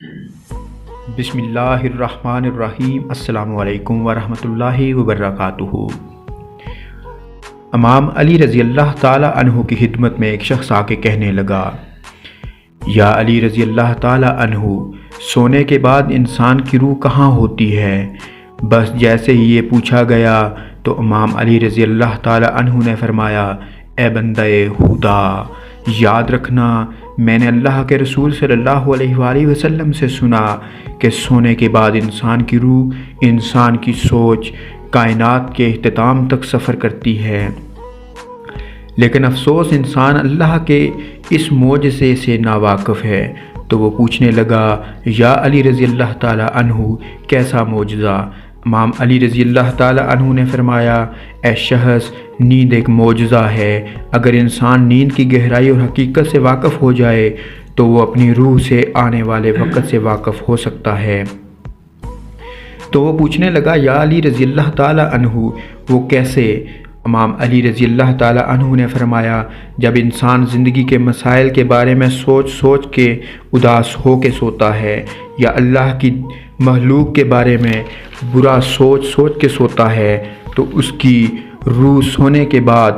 بسم اللہ الرحمن الرحیم۔ السلام علیکم ورحمۃ اللہ وبرکاتہ۔ امام علی رضی اللہ تعالی عنہ کی خدمت میں ایک شخص آ کے کہنے لگا، یا علی رضی اللہ تعالی عنہ، سونے کے بعد انسان کی روح کہاں ہوتی ہے؟ بس جیسے ہی یہ پوچھا گیا تو امام علی رضی اللہ تعالی عنہ نے فرمایا، اے بندہ خدا، یاد رکھنا، میں نے اللہ کے رسول صلی اللہ علیہ وآلہ وسلم سے سنا کہ سونے کے بعد انسان کی روح، انسان کی سوچ کائنات کے اختتام تک سفر کرتی ہے۔ لیکن افسوس، انسان اللہ کے اس معجزے سے ناواقف ہے۔ تو وہ پوچھنے لگا، یا علی رضی اللہ تعالی عنہ، کیسا معجزہ؟ امام علی رضی اللہ تعالی عنہ نے فرمایا، اے شخص، نیند ایک معجزہ ہے۔ اگر انسان نیند کی گہرائی اور حقیقت سے واقف ہو جائے تو وہ اپنی روح سے آنے والے وقت سے واقف ہو سکتا ہے۔ تو وہ پوچھنے لگا، یا علی رضی اللہ تعالی عنہ، وہ کیسے؟ امام علی رضی اللہ تعالی عنہ نے فرمایا، جب انسان زندگی کے مسائل کے بارے میں سوچ کے اداس ہو کے سوتا ہے، یا اللہ کی مخلوق کے بارے میں برا سوچ کے سوتا ہے، تو اس کی روح سونے کے بعد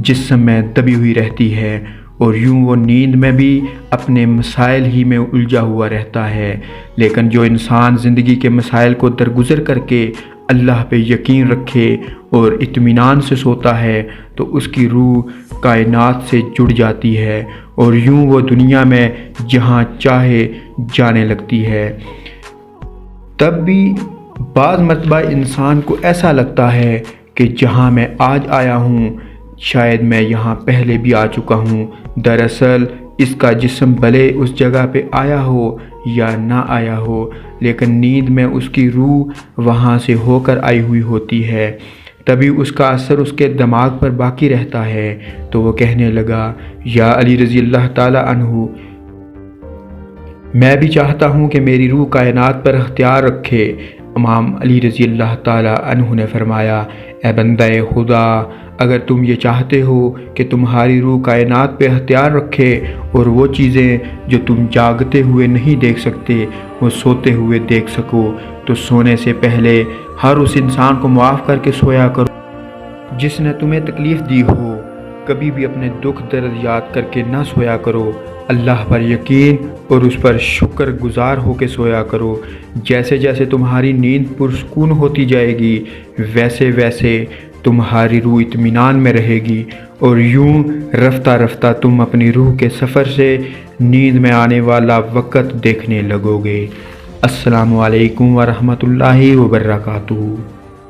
جسم میں دبی ہوئی رہتی ہے، اور یوں وہ نیند میں بھی اپنے مسائل ہی میں الجھا ہوا رہتا ہے۔ لیکن جو انسان زندگی کے مسائل کو درگزر کر کے اللہ پہ یقین رکھے اور اطمینان سے سوتا ہے تو اس کی روح کائنات سے جڑ جاتی ہے، اور یوں وہ دنیا میں جہاں چاہے جانے لگتی ہے۔ تب بھی بعض مرتبہ انسان کو ایسا لگتا ہے کہ جہاں میں آج آیا ہوں شاید میں یہاں پہلے بھی آ چکا ہوں۔ دراصل اس کا جسم بھلے اس جگہ پہ آیا ہو یا نہ آیا ہو، لیکن نیند میں اس کی روح وہاں سے ہو کر آئی ہوئی ہوتی ہے، تبھی اس کا اثر اس کے دماغ پر باقی رہتا ہے۔ تو وہ کہنے لگا، یا علی رضی اللہ تعالی عنہ، میں بھی چاہتا ہوں کہ میری روح کائنات پر اختیار رکھے۔ امام علی رضی اللہ تعالی عنہ نے فرمایا، اے بندہ خدا، اگر تم یہ چاہتے ہو کہ تمہاری روح کائنات پہ اختیار رکھے اور وہ چیزیں جو تم جاگتے ہوئے نہیں دیکھ سکتے وہ سوتے ہوئے دیکھ سکو، تو سونے سے پہلے ہر اس انسان کو معاف کر کے سویا کرو جس نے تمہیں تکلیف دی ہو۔ کبھی بھی اپنے دکھ درد یاد کر کے نہ سویا کرو، اللہ پر یقین اور اس پر شکر گزار ہو کے سویا کرو۔ جیسے جیسے تمہاری نیند پرسکون ہوتی جائے گی، ویسے ویسے تمہاری روح اطمینان میں رہے گی، اور یوں رفتہ رفتہ تم اپنی روح کے سفر سے نیند میں آنے والا وقت دیکھنے لگو گے۔ السلام علیکم ورحمۃ اللہ وبرکاتہ۔